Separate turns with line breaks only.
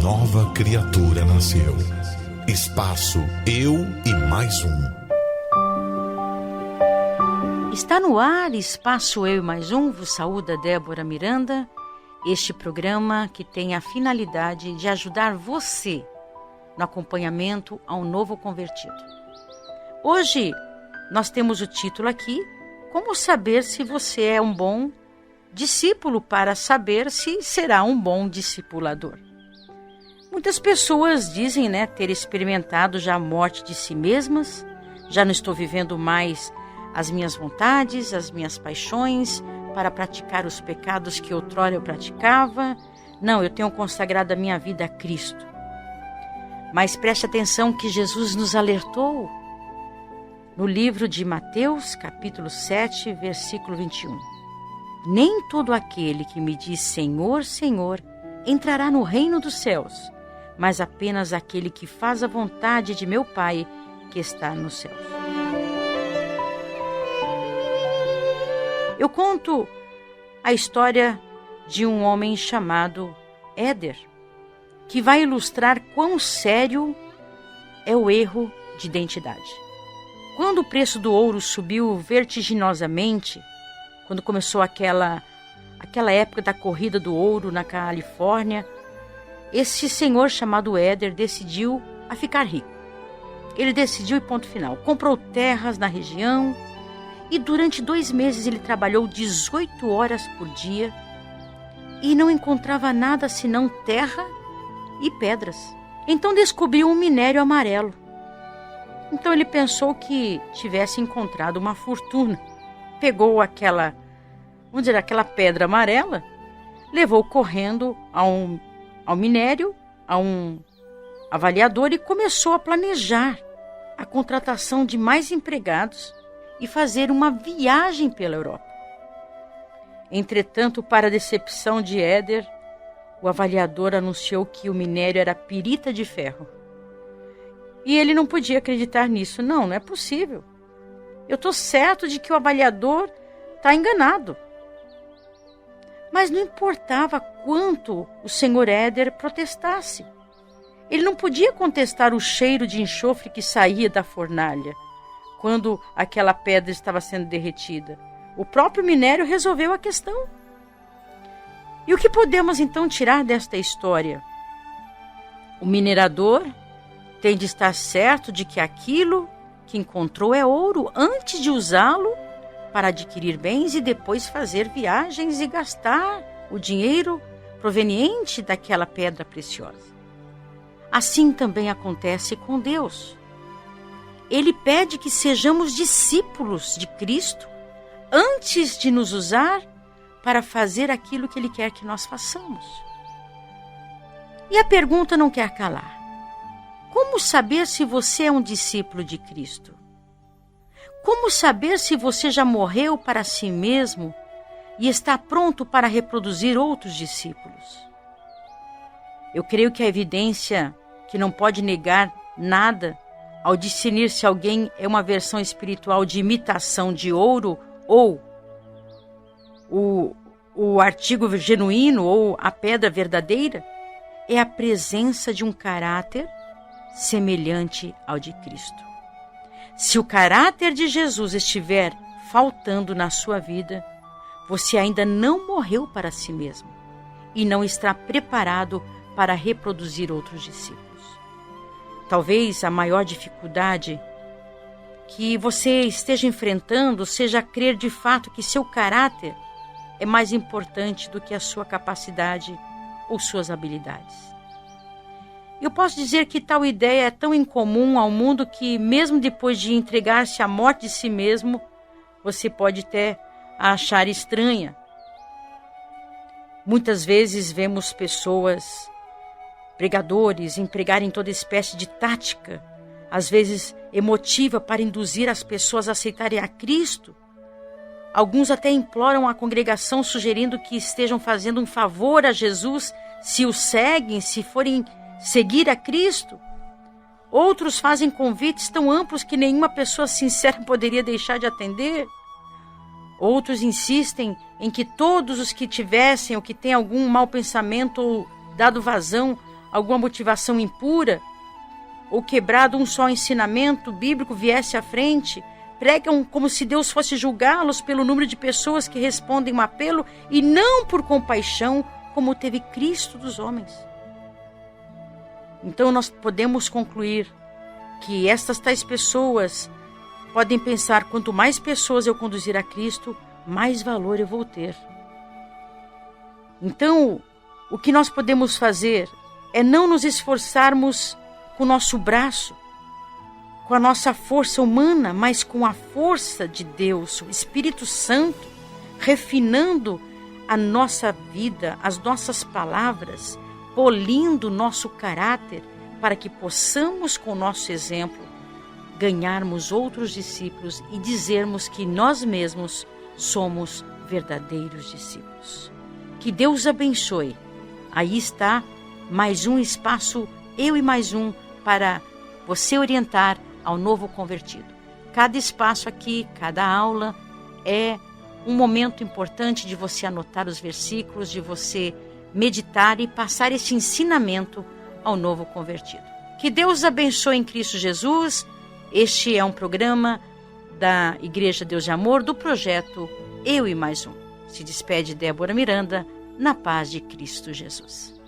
nova criatura nasceu. Espaço Eu e Mais Um.
Está no ar, Espaço Eu e Mais Um, vos saúda Débora Miranda. Este programa que tem a finalidade de ajudar você no acompanhamento a um novo convertido. Hoje nós temos o título aqui, Como saber se você é um bom discípulo para saber se será um bom discipulador. Muitas pessoas dizem, ter experimentado já a morte de si mesmas, já não estou vivendo mais as minhas vontades, as minhas paixões, para praticar os pecados que outrora eu praticava. Não, eu tenho consagrado a minha vida a Cristo. Mas preste atenção que Jesus nos alertou no livro de Mateus, capítulo 7, versículo 21. Nem todo aquele que me diz Senhor, Senhor, entrará no reino dos céus, mas apenas aquele que faz a vontade de meu Pai que está nos céus. Eu conto a história de um homem chamado Éder, que vai ilustrar quão sério é o erro de identidade. Quando o preço do ouro subiu vertiginosamente, quando começou aquela época da corrida do ouro na Califórnia, esse senhor chamado Éder decidiu a ficar rico. Ele decidiu e ponto final. Comprou terras na região e durante 2 meses ele trabalhou 18 horas por dia e não encontrava nada senão terra e pedras. Então descobriu um minério amarelo. Então ele pensou que tivesse encontrado uma fortuna. Pegou aquela pedra amarela, levou correndo ao minério, a um avaliador e começou a planejar a contratação de mais empregados e fazer uma viagem pela Europa. Entretanto, para a decepção de Éder, o avaliador anunciou que o minério era pirita de ferro. E ele não podia acreditar nisso. Não é possível. Eu estou certo de que o avaliador está enganado. Mas não importava quanto o senhor Éder protestasse. Ele não podia contestar o cheiro de enxofre que saía da fornalha quando aquela pedra estava sendo derretida. O próprio minério resolveu a questão. E o que podemos então tirar desta história? O minerador tem de estar certo de que aquilo que encontrou é ouro antes de usá-lo para adquirir bens e depois fazer viagens e gastar o dinheiro proveniente daquela pedra preciosa. Assim também acontece com Deus. Ele pede que sejamos discípulos de Cristo antes de nos usar para fazer aquilo que Ele quer que nós façamos. E a pergunta não quer calar. Como saber se você é um discípulo de Cristo? Como saber se você já morreu para si mesmo e está pronto para reproduzir outros discípulos? Eu creio que a evidência que não pode negar nada ao discernir se alguém é uma versão espiritual de imitação de ouro ou o artigo genuíno ou a pedra verdadeira é a presença de um caráter semelhante ao de Cristo. Se o caráter de Jesus estiver faltando na sua vida, você ainda não morreu para si mesmo e não está preparado para reproduzir outros discípulos. Talvez a maior dificuldade que você esteja enfrentando seja crer de fato que seu caráter é mais importante do que a sua capacidade ou suas habilidades. Eu posso dizer que tal ideia é tão incomum ao mundo que, mesmo depois de entregar-se à morte de si mesmo, você pode até a achar estranha. Muitas vezes vemos pessoas, pregadores, empregarem toda espécie de tática, às vezes emotiva, para induzir as pessoas a aceitarem a Cristo. Alguns até imploram a congregação, sugerindo que estejam fazendo um favor a Jesus se o seguem, se forem seguir a Cristo. Outros fazem convites tão amplos que nenhuma pessoa sincera poderia deixar de atender. Outros insistem em que todos os que tivessem ou que têm algum mau pensamento ou dado vazão alguma motivação impura, ou quebrado um só ensinamento bíblico viesse à frente, pregam como se Deus fosse julgá-los pelo número de pessoas que respondem um apelo e não por compaixão, como teve Cristo dos homens. Então nós podemos concluir que estas tais pessoas podem pensar: quanto mais pessoas eu conduzir a Cristo, mais valor eu vou ter. Então, o que nós podemos fazer é não nos esforçarmos com o nosso braço, com a nossa força humana, mas com a força de Deus, o Espírito Santo, refinando a nossa vida, as nossas palavras, polindo o nosso caráter, para que possamos, com o nosso exemplo, ganharmos outros discípulos e dizermos que nós mesmos somos verdadeiros discípulos. Que Deus abençoe. Aí está mais um espaço, eu e mais um, para você orientar ao novo convertido. Cada espaço aqui, cada aula é um momento importante de você anotar os versículos, de você meditar e passar esse ensinamento ao novo convertido. Que Deus abençoe em Cristo Jesus. Este é um programa da Igreja Deus de Amor, do projeto Eu e Mais Um. Se despede Débora Miranda, na paz de Cristo Jesus.